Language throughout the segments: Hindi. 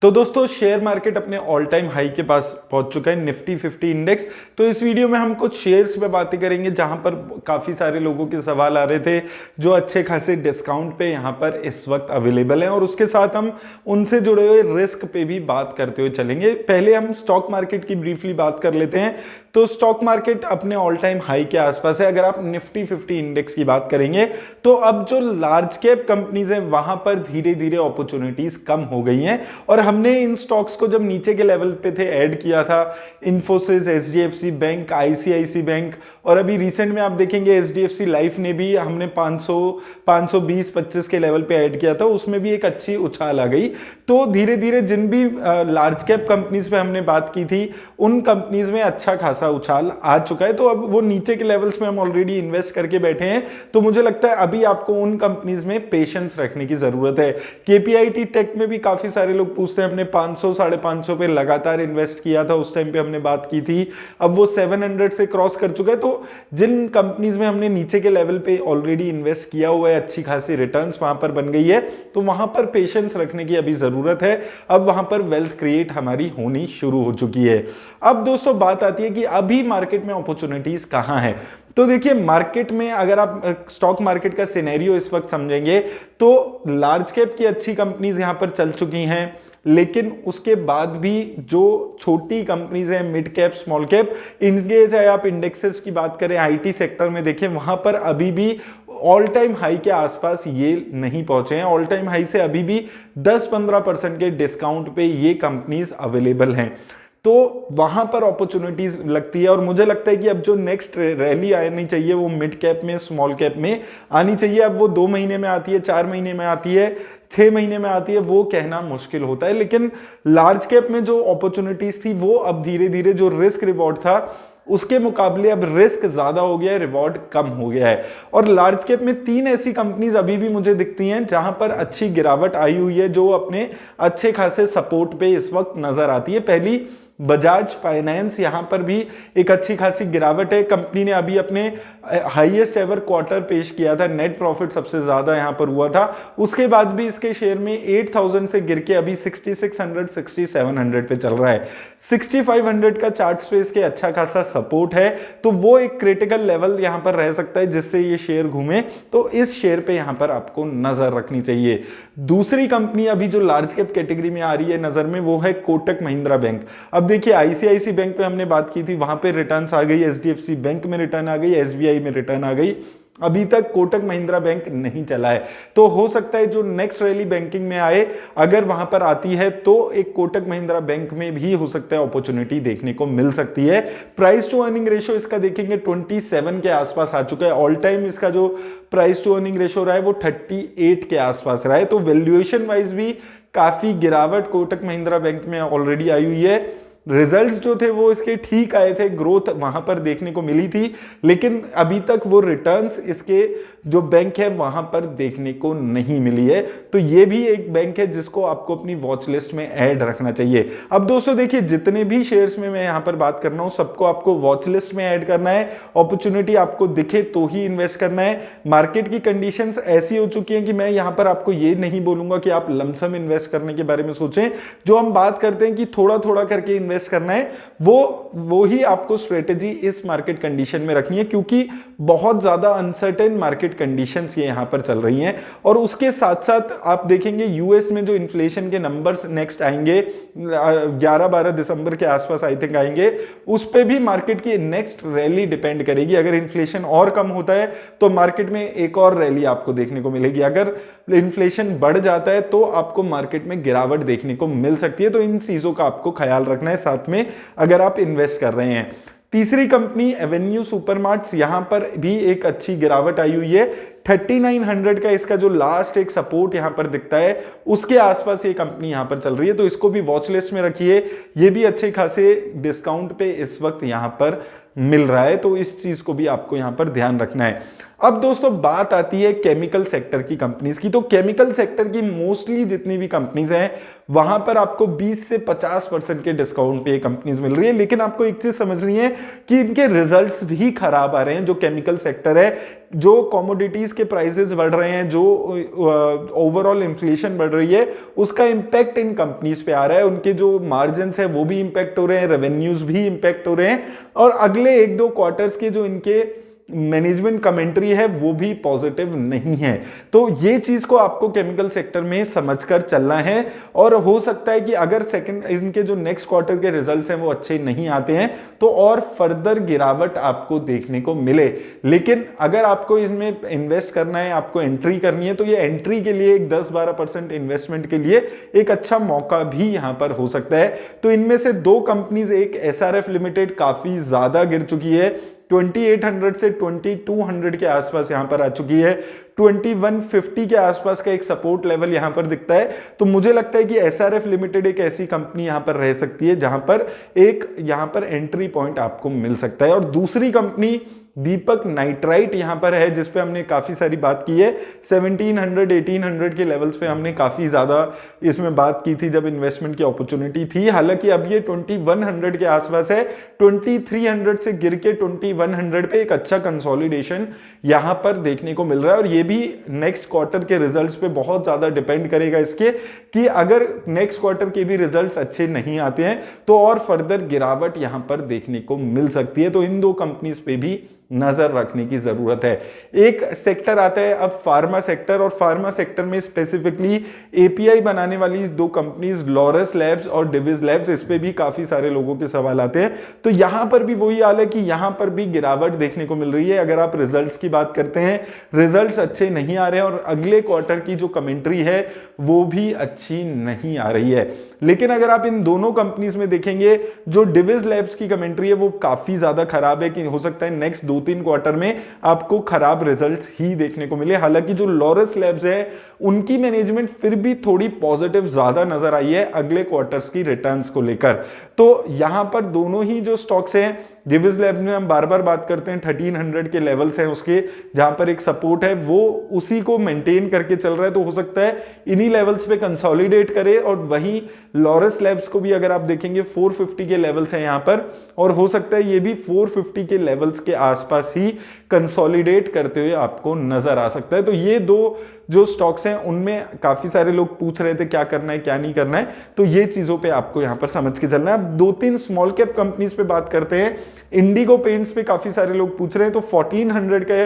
तो दोस्तों शेयर मार्केट अपने ऑल टाइम हाई के पास पहुंच चुका है निफ्टी 50 इंडेक्स। तो इस वीडियो में हम कुछ शेयर्स पे बातें करेंगे जहां पर काफी सारे लोगों के सवाल आ रहे थे जो अच्छे खासे डिस्काउंट पे यहां पर इस वक्त अवेलेबल हैं, और उसके साथ हम उनसे जुड़े हुए रिस्क पे भी बात करते हुए चलेंगे। पहले हम स्टॉक मार्केट की ब्रीफली बात कर लेते हैं। तो स्टॉक मार्केट अपने ऑल टाइम हाई के आसपास है। अगर आप निफ्टी 50 इंडेक्स की बात करेंगे तो अब जो लार्ज कैप कंपनीज हैं वहां पर धीरे धीरे अपॉर्चुनिटीज कम हो गई हैं, और हमने इन स्टॉक्स को जब नीचे के लेवल पे थे ऐड किया था। इन्फोसिस, एचडीएफसी बैंक, आईसीआईसी बैंक, और अभी रिसेंट में आप देखेंगे एचडीएफसी लाइफ ने भी हमने 520-25 के लेवल पे ऐड किया था, उसमें भी एक अच्छी उछाल आ गई। तो धीरे धीरे जिन भी लार्ज कैप कंपनीज पे हमने बात की थी उन कंपनीज में अच्छा खासा उछाल आ चुका है। तो अब वो नीचे के लेवल्स में हम ऑलरेडी इन्वेस्ट करके बैठे हैं। तो मुझे लगता है अभी आपको उन कंपनीज में पेशेंस रखने की जरूरत है। केपीआईटी टेक में भी काफी सारे लोग पूछते हैं, हमने 500-550 पे लगातार इन्वेस्ट किया था, उस टाइम पे हमने बात की थी, अब वो 700 से क्रॉस कर चुका है। तो जिन कंपनीज में हमने नीचे के लेवल पे ऑलरेडी इन्वेस्ट किया हुआ है, अच्छी खासी रिटर्न्स वहां पर बन गई है, तो वहां पर पेशेंस रखने की अभी जरूरत है। अब वहां पर वेल्थ क्रिएट हमारी होनी शुरू हो चुकी है। अब दोस्तों बात आती है कि अभी मार्केट में अपॉर्चुनिटीज कहां है। तो देखिए मार्केट में अगर आप स्टॉक मार्केट का सिनेरियो इस वक्त समझेंगे तो लार्ज कैप की अच्छी कंपनीज यहां पर चल चुकी हैं, लेकिन उसके बाद भी जो छोटी कंपनीज हैं, मिड कैप, स्मॉल कैप, इनके चाहे आप इंडेक्सेस की बात करें, आईटी सेक्टर में देखें, वहां पर अभी भी ऑल टाइम हाई के आसपास ये नहीं पहुंचे हैं। ऑल टाइम हाई से अभी भी 10-15% के डिस्काउंट पे ये कंपनीज अवेलेबल हैं। तो वहां पर अपॉर्चुनिटीज लगती है, और मुझे लगता है कि अब जो नेक्स्ट रैली आनी चाहिए वो मिड कैप में, स्मॉल कैप में आनी चाहिए। अब वो 2 महीने में आती है, 4 महीने में आती है, 6 महीने में आती है, वो कहना मुश्किल होता है। लेकिन लार्ज कैप में जो अपॉर्चुनिटीज थी वो अब धीरे धीरे, जो रिस्क रिवॉर्ड था उसके मुकाबले अब रिस्क ज्यादा हो गया है, रिवॉर्ड कम हो गया है। और लार्ज कैप में 3 ऐसी कंपनीज अभी भी मुझे दिखती हैं जहां पर अच्छी गिरावट आई हुई है, जो अपने अच्छे खासे सपोर्ट पे इस वक्त नजर आती है। पहली बजाज फाइनेंस, यहां पर भी एक अच्छी खासी गिरावट है। कंपनी ने अभी अपने हाईएस्ट एवर क्वार्टर पेश किया था, नेट प्रॉफिट सबसे ज्यादा यहां पर हुआ था। उसके बाद भी इसके शेयर में 8000 से गिर के अभी 6600-6700 पे चल रहा है। 6500 का चार्ट पे इसके अच्छा खासा सपोर्ट है, तो वो एक क्रिटिकल लेवल यहां पर रह सकता है जिससे ये शेयर घूमे। तो इस शेयर पे यहां पर आपको नजर रखनी चाहिए। दूसरी कंपनी अभी जो लार्ज कैप कैटेगरी में आ रही है नजर में, वो है कोटक महिंद्रा बैंक। अब देखिए आईसीआईसी बैंक पे हमने बात की थी, वहां पे रिटर्न्स आ गई, एचडीएफसी बैंक में रिटर्न आ गई, एसबीआई में रिटर्न आ गई, अभी तक कोटक महिंद्रा बैंक नहीं चला है। तो हो सकता है जो नेक्स्ट रैली बैंकिंग में आए, अगर वहां पर आती है तो एक कोटक महिंद्रा बैंक में भी हो सकता है अपॉर्चुनिटी देखने को मिल सकती है। प्राइस टू अर्निंग रेशियो इसका देखेंगे 27 के आसपास आ चुका है। ऑल टाइम इसका जो प्राइस टू अर्निंग रेशियो रहा है वो 38 के आसपास रहा है। तो वैल्यूएशन वाइज भी काफी गिरावट कोटक महिंद्रा बैंक में ऑलरेडी आई हुई है। रिजल्ट्स जो थे वो इसके ठीक आए थे, ग्रोथ वहां पर देखने को मिली थी, लेकिन अभी तक वो रिटर्न्स इसके जो बैंक है वहां पर देखने को नहीं मिली है। तो ये भी एक बैंक है जिसको आपको अपनी वॉच लिस्ट में ऐड रखना चाहिए। अब दोस्तों देखिए जितने भी शेयर्स में मैं यहां पर बात कर रहा हूं सबको आपको वॉच लिस्ट में ऐड करना है। अपॉर्चुनिटी आपको दिखे तो ही इन्वेस्ट करना है। मार्केट की कंडीशंस ऐसी हो चुकी हैं कि मैं यहां पर आपको ये नहीं बोलूंगा कि आप लमसम इन्वेस्ट करने के बारे में सोचें। जो हम बात करते हैं कि थोड़ा थोड़ा करके इन्वेस्ट करना है, वो ही आपको स्ट्रेटेजी इस मार्केट कंडीशन में रखनी है, क्योंकि बहुत ज्यादा अनसर्टेन मार्केट कंडीशंस ये यहां पर चल रही हैं। और उसके साथ साथ आप देखेंगे यूएस में जो इन्फ्लेशन के नंबर्स नेक्स्ट आएंगे 11-12 दिसंबर के आसपास आई थिंक आएंगे, उस पे भी मार्केट की नेक्स्ट रैली डिपेंड करेगी। अगर इन्फ्लेशन और कम होता है तो मार्केट में एक और रैली आपको देखने को मिलेगी। अगर इन्फ्लेशन बढ़ जाता है तो आपको मार्केट में गिरावट देखने को मिल सकती है। तो इन चीजों का आपको ख्याल रखना है साथ में अगर आप इन्वेस्ट कर रहे हैं। तीसरी कंपनी एवेन्यू सुपरमार्ट्स, यहां पर भी एक अच्छी गिरावट आई हुई है। 3900 का इसका जो लास्ट एक सपोर्ट यहां पर दिखता है उसके आसपास ये कंपनी यहां पर चल रही है, तो इसको भी वॉच लिस्ट में रखिए। ये भी अच्छे खासे डिस्काउंट पे इस वक्त यहां पर मिल रहा है, तो इस चीज को भी आपको यहां पर ध्यान रखना है। अब दोस्तों बात आती है केमिकल सेक्टर की कंपनीज की। तो केमिकल सेक्टर की मोस्टली जितनी भी कंपनीज हैं वहां पर आपको 20 से 50% के डिस्काउंट पे ये कंपनीज मिल रही है। लेकिन आपको एक चीज समझनी है कि इनके रिजल्ट्स भी खराब आ रहे हैं। जो केमिकल सेक्टर है जो कमोडिटीज के प्राइसेस बढ़ रहे हैं, जो ओवरऑल इन्फ्लेशन बढ़ रही है, उसका इंपैक्ट इन कंपनीज पे आ रहा है। उनके जो मार्जिन है वो भी इंपैक्ट हो रहे हैं, रेवेन्यूज भी इंपैक्ट हो रहे हैं, और अगले 1-2 क्वार्टर्स के जो इनके मैनेजमेंट कमेंट्री है वो भी पॉजिटिव नहीं है। तो ये चीज को आपको केमिकल सेक्टर में समझकर चलना है। और हो सकता है कि अगर सेकंड इनके जो नेक्स्ट क्वार्टर के रिजल्ट्स हैं वो अच्छे नहीं आते हैं तो और फर्दर गिरावट आपको देखने को मिले। लेकिन अगर आपको इसमें इन्वेस्ट करना है, आपको एंट्री करनी है, तो ये एंट्री के लिए एक 10-12% इन्वेस्टमेंट के लिए एक अच्छा मौका भी यहां पर हो सकता है। तो इनमें से 2 कंपनीज, एक एसआरएफ लिमिटेड काफी ज्यादा गिर चुकी है, 2800 से 2200 के आसपास यहां पर आ चुकी है, 2150 के आसपास का एक सपोर्ट लेवल यहां पर दिखता है। तो मुझे लगता है कि एसआरएफ लिमिटेड एक ऐसी कंपनी यहां पर रह सकती है जहां पर एक यहां पर एंट्री पॉइंट आपको मिल सकता है। और दूसरी कंपनी दीपक नाइट्राइट यहां पर है, जिस पे हमने काफी सारी बात की है। 1700-1800 के लेवल्स पे हमने काफी ज्यादा इसमें बात की थी जब इन्वेस्टमेंट की अपॉर्चुनिटी थी। हालांकि अब ये 2100 के आसपास है, 2300 से गिर के 2100 पे एक अच्छा कंसोलिडेशन यहां पर देखने को मिल रहा है। और ये भी नेक्स्ट क्वार्टर के रिजल्ट्स पे बहुत ज्यादा डिपेंड करेगा इसके, कि अगर नेक्स्ट क्वार्टर के भी रिजल्ट्स अच्छे नहीं आते हैं तो और फर्दर गिरावट यहां पर देखने को मिल सकती है। तो इन 2 कंपनीज पे भी नजर रखने की जरूरत है। एक सेक्टर आता है अब फार्मा सेक्टर, और फार्मा सेक्टर में स्पेसिफिकली एपीआई बनाने वाली 2 कंपनीज लॉरस लैब्स और डिविज लैब्स, इस पे भी काफी सारे लोगों के सवाल आते हैं। तो यहां पर भी वही हाल है कि यहां पर भी गिरावट देखने को मिल रही है। अगर आप रिजल्ट्स की बात करते हैं, रिजल्ट्स अच्छे नहीं आ रहे हैं और अगले क्वार्टर की जो कमेंट्री है वो भी अच्छी नहीं आ रही है। लेकिन अगर आप इन दोनों कंपनीज में देखेंगे, जो डिविज लैब्स की कमेंट्री है वो काफी ज्यादा खराब है, कि हो सकता है नेक्स्ट 2-3 क्वार्टर में आपको खराब रिजल्ट्स ही देखने को मिले। हालांकि जो लॉरस लैब्स है उनकी मैनेजमेंट फिर भी थोड़ी पॉजिटिव ज्यादा नजर आई है अगले क्वार्टर्स की रिटर्न्स को लेकर। तो यहां पर दोनों ही जो स्टॉक्स हैं, डिविज लैब में हम बार बार बात करते हैं 1300 के लेवल्स हैं उसके, जहां पर एक सपोर्ट है, वो उसी को मेंटेन करके चल रहा है। तो हो सकता है इन्हीं लेवल्स पे कंसोलिडेट करे। और वहीं लॉरस लैब्स को भी अगर आप देखेंगे 450 के लेवल्स हैं यहां पर, और हो सकता है ये भी 450 के लेवल्स के आसपास ही कंसोलिडेट करते हुए आपको नजर आ सकता है। तो ये 2 जो स्टॉक्स हैं उनमें काफी सारे लोग पूछ रहे थे क्या करना है क्या नहीं करना है, तो ये चीजों पे आपको यहां पर समझ के चलना है। अब 2-3 स्मॉल कैप कंपनीज पे बात करते हैं। इंडिगो पेंट्स पे काफी सारे लोग पूछ रहे हैं, तो 1400 के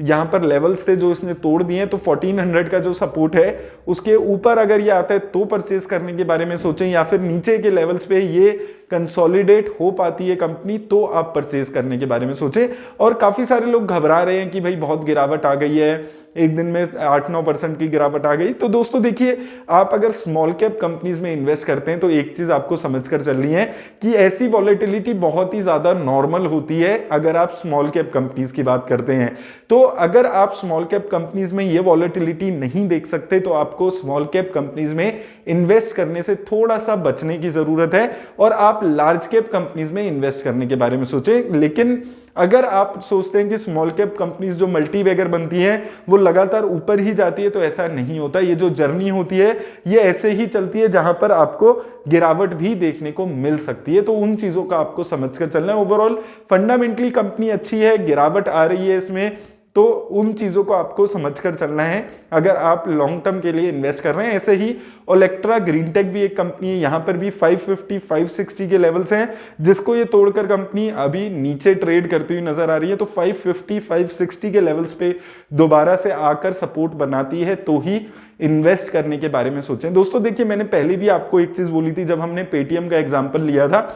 यहां पर लेवल्स थे जो इसने तोड़ दिए, तो 1400 का जो सपोर्ट है उसके ऊपर अगर ये आता है तो परचेज करने के बारे में सोचें, या फिर नीचे के लेवल्स पे ये कंसोलिडेट हो पाती है कंपनी तो आप परचेज करने के बारे में सोचें। और काफी सारे लोग घबरा रहे हैं कि भाई बहुत गिरावट आ गई है, एक दिन में 8-9% की गिरावट आ गई। तो दोस्तों देखिए, आप अगर स्मॉल कैप कंपनीज में इन्वेस्ट करते हैं तो एक चीज आपको समझकर चलनी है कि ऐसी वॉलेटिलिटी बहुत ही ज्यादा नॉर्मल होती है अगर आप स्मॉल कैप कंपनीज की बात करते हैं। तो अगर आप स्मॉल कैप कंपनीज में ये वॉलेटिलिटी नहीं देख सकते तो आपको स्मॉल कैप कंपनीज में इन्वेस्ट करने से थोड़ा सा बचने की जरूरत है, और आप लार्ज कैप कंपनीज में इन्वेस्ट करने के बारे में सोचें। लेकिन अगर आप सोचते हैं कि स्मॉल कैप कंपनीज जो मल्टी बैगर बनती हैं वो लगातार ऊपर ही जाती है, तो ऐसा नहीं होता। ये जो जर्नी होती है ये ऐसे ही चलती है जहां पर आपको गिरावट भी देखने को मिल सकती है। तो उन चीजों का आपको समझकर चलना है। ओवरऑल फंडामेंटली कंपनी अच्छी है, गिरावट आ रही है इसमें, तो उन चीजों को आपको समझकर चलना है अगर आप लॉन्ग टर्म के लिए इन्वेस्ट कर रहे हैं। ऐसे ही ओलेक्ट्रा ग्रीनटेक भी एक कंपनी है, यहां पर भी 550-560 के लेवल्स हैं, जिसको ये तोड़कर कंपनी अभी नीचे ट्रेड करती हुई नजर आ रही है। तो 550-560 के लेवल्स पे दोबारा से आकर सपोर्ट बनाती है तो ही इन्वेस्ट करने के बारे में सोचें। दोस्तों देखिए, मैंने पहले भी आपको एक चीज बोली थी जब हमने पेटीएम का एग्जांपल लिया था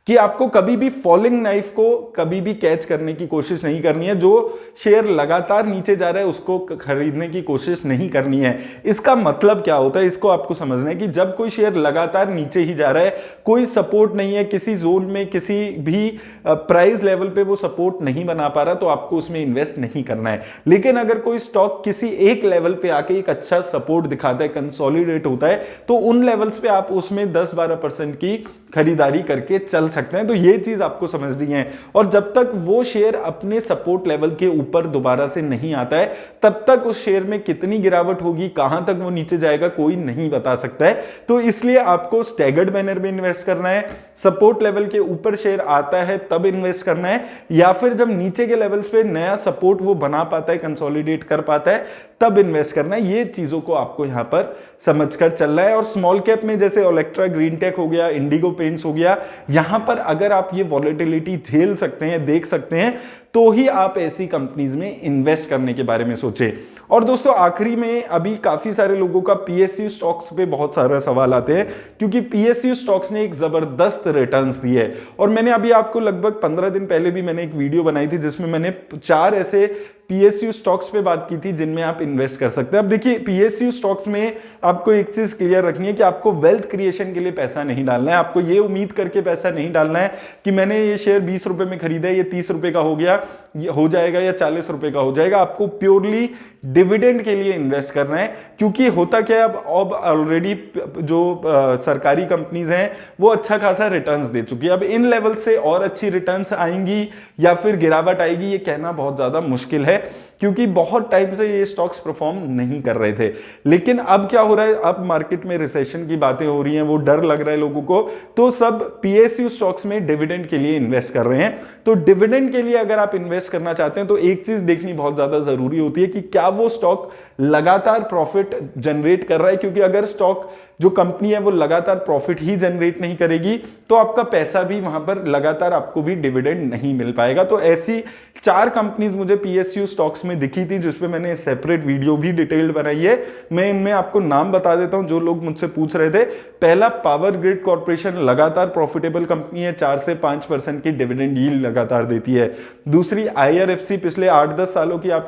कि आपको कभी भी फॉलिंग नाइफ को कभी भी कैच करने की कोशिश नहीं करनी है। जो शेयर लगातार नीचे जा रहा है उसको खरीदने की कोशिश नहीं करनी है। इसका मतलब क्या होता है, इसको आपको समझना है कि जब कोई शेयर लगातार नीचे ही जा रहा है, कोई सपोर्ट नहीं है, किसी जोन में किसी भी प्राइस लेवल पे वो सपोर्ट नहीं बना पा रहा, तो आपको उसमें इन्वेस्ट नहीं करना है। लेकिन अगर कोई स्टॉक किसी एक लेवल पे आके एक अच्छा सपोर्ट दिखाता है, कंसोलिडेट होता है, तो उन लेवल्स पे आप उसमें 10-12% की खरीदारी करके चल सकते हैं। तो ये चीज आपको समझनी है। और जब तक वो शेयर अपने सपोर्ट लेवल के ऊपर दोबारा से नहीं आता है, तब तक उस शेयर में कितनी गिरावट होगी, कहां तक वो नीचे जाएगा, कोई नहीं बता सकता है। तो इसलिए आपको स्टैगर्ड मैनर में इन्वेस्ट करना है, सपोर्ट लेवल के ऊपर शेयर आता है तब इन्वेस्ट करना है, या फिर जब नीचे के लेवल्स पे नया सपोर्ट वो बना पाता है, कंसोलिडेट कर पाता है, तब इन्वेस्ट करना है। ये चीजों को आपको यहां पर समझकर चलना है। और स्मॉल कैप में जैसे ओलेक्ट्रा ग्रीन टेक हो गया, इंडिगो पेंट्स हो गया, यहां पर अगर आप ये वॉलेटिलिटी झेल सकते हैं, देख सकते हैं, तो ही आप ऐसी कंपनीज में इन्वेस्ट करने के बारे में सोचें। और दोस्तों आखिरी में अभी काफी सारे लोगों का पीएसयू स्टॉक्स पे बहुत सारे सवाल आते हैं, क्योंकि पीएसयू स्टॉक्स ने एक जबरदस्त रिटर्न्स दिए है। और मैंने अभी आपको लगभग 15 दिन पहले भी मैंने एक वीडियो बनाई थी जिसमें मैंने 4 ऐसे पीएसयू स्टॉक्स पे बात की थी जिनमें आप इन्वेस्ट कर सकते हैं। अब देखिए पीएसयू स्टॉक्स में आपको एक चीज क्लियर रखनी है कि आपको वेल्थ क्रिएशन के लिए पैसा नहीं डालना है। आपको ये उम्मीद करके पैसा नहीं डालना है कि मैंने ये शेयर 20 रुपए में खरीदा है, ये 30 रुपए का हो गया, ये हो जाएगा, या 40 रुपए का हो जाएगा। आपको प्योरली डिविडेंड के लिए इन्वेस्ट करना है, क्योंकि होता क्या है, अब ऑलरेडी जो सरकारी कंपनीज हैं वो अच्छा खासा रिटर्न्स दे चुकी है। अब इन लेवल से और अच्छी रिटर्न्स आएंगी या फिर गिरावट आएगी, ये कहना बहुत ज्यादा मुश्किल है, क्योंकि बहुत टाइम से ये स्टॉक्स परफॉर्म नहीं कर रहे थे। लेकिन अब क्या हो रहा है, अब मार्केट में रिसेशन की बातें हो रही हैं, वो डर लग रहा है लोगों को, तो सब पीएसयू स्टॉक्स में डिविडेंड के लिए इन्वेस्ट कर रहे हैं। तो डिविडेंड के लिए अगर आप इन्वेस्ट करना चाहते हैं तो एक चीज देखनी बहुत ज्यादा जरूरी होती है कि क्या वो स्टॉक लगातार प्रॉफिट जनरेट कर रहा है, क्योंकि अगर स्टॉक जो कंपनी है वो लगातार प्रॉफिट ही जनरेट नहीं करेगी तो आपका पैसा भी वहां पर लगातार आपको भी डिविडेंड नहीं मिल पाएगा। तो ऐसी 4 कंपनीज मुझे पीएसयू स्टॉक्स में दिखी थी जिसपे मैंने सेपरेट वीडियो भी डिटेल्ड बनाई है। मैं इनमें आपको नाम बता देता हूं जो लोग मुझसे पूछ रहे थे। पहला पावर ग्रिड कॉर्पोरेशन लगातार प्रॉफिटेबल कंपनी है, 4 से 5% की डिविडेंड यील्ड लगातार देती है। दूसरी आईआरएफसी, पिछले 8-10 सालों की आप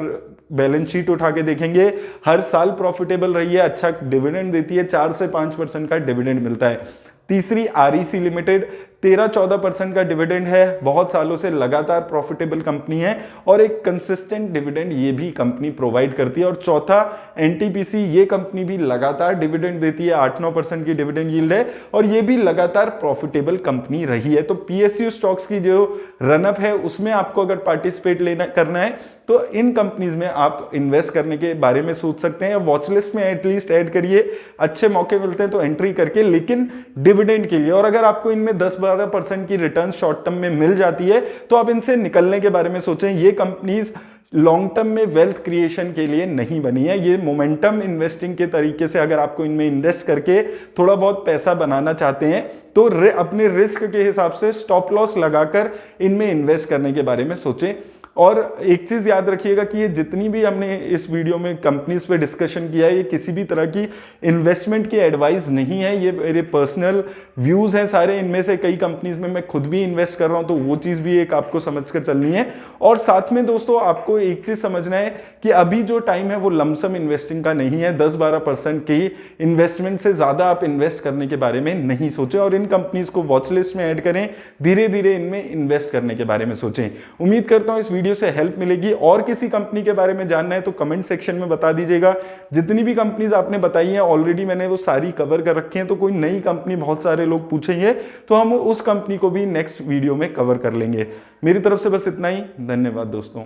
बैलेंस शीट उठा के देखेंगे, हर साल प्रॉफिटेबल रही है, अच्छा डिविडेंड देती है, 4 से 5% का डिविडेंड मिलता है। तीसरी आरईसी लिमिटेड, 13-14% का डिविडेंड है, बहुत सालों से लगातार प्रॉफिटेबल कंपनी है और एक कंसिस्टेंट डिविडेंड ये भी कंपनी प्रोवाइड करती है। और चौथा एनटीपीसी, ये कंपनी भी लगातार डिविडेंड देती है, 8-9% की डिविडेंड यील्ड है और ये भी लगातार प्रॉफिटेबल कंपनी रही है। तो पीएसयू स्टॉक्स की जो रनअप है उसमें आपको अगर पार्टिसिपेट करना है तो इन कंपनीज में आप इन्वेस्ट करने के बारे में सोच सकते हैं। वॉच लिस्ट में एटलीस्ट ऐड करिए, अच्छे मौके मिलते हैं तो एंट्री करके, लेकिन डिविडेंड के लिए। और अगर आपको इनमें 10-12% की रिटर्न शॉर्ट टर्म में मिल जाती है तो आप इनसे निकलने के बारे में सोचें। ये कंपनीज लॉन्ग टर्म में वेल्थ क्रिएशन के लिए नहीं बनी है, ये मोमेंटम इन्वेस्टिंग के तरीके से अगर आपको इनमें इन्वेस्ट करके थोड़ा बहुत पैसा बनाना चाहते हैं तो अपने रिस्क के हिसाब से स्टॉप लॉस लगाकर इनमें इन्वेस्ट करने के बारे में सोचें। और एक चीज याद रखिएगा कि ये जितनी भी हमने इस वीडियो में कंपनीज पे डिस्कशन किया है, ये किसी भी तरह की इन्वेस्टमेंट की एडवाइस नहीं है, ये मेरे पर्सनल व्यूज हैं सारे। इनमें से कई कंपनीज में मैं खुद भी इन्वेस्ट कर रहा हूं, तो वो चीज भी एक आपको समझकर चलनी है। और साथ में दोस्तों आपको एक चीज समझना है कि अभी जो टाइम है वो लमसम इन्वेस्टिंग का नहीं है। 10-12% की इन्वेस्टमेंट से ज्यादा आप इन्वेस्ट करने के बारे में नहीं सोचें और इन कंपनीज को वॉच लिस्ट में ऐड करें, धीरे धीरे इनमें इन्वेस्ट करने के बारे में सोचें। उम्मीद करता हूं इस वीडियो से हेल्प मिलेगी। और किसी कंपनी के बारे में जानना है तो कमेंट सेक्शन में बता दीजिएगा। जितनी भी कंपनीज आपने बताई हैं ऑलरेडी मैंने वो सारी कवर कर रखी हैं, तो कोई नई कंपनी बहुत सारे लोग पूछेंगे तो हम उस कंपनी को भी नेक्स्ट वीडियो में कवर कर लेंगे। मेरी तरफ से बस इतना ही, धन्यवाद दोस्तों।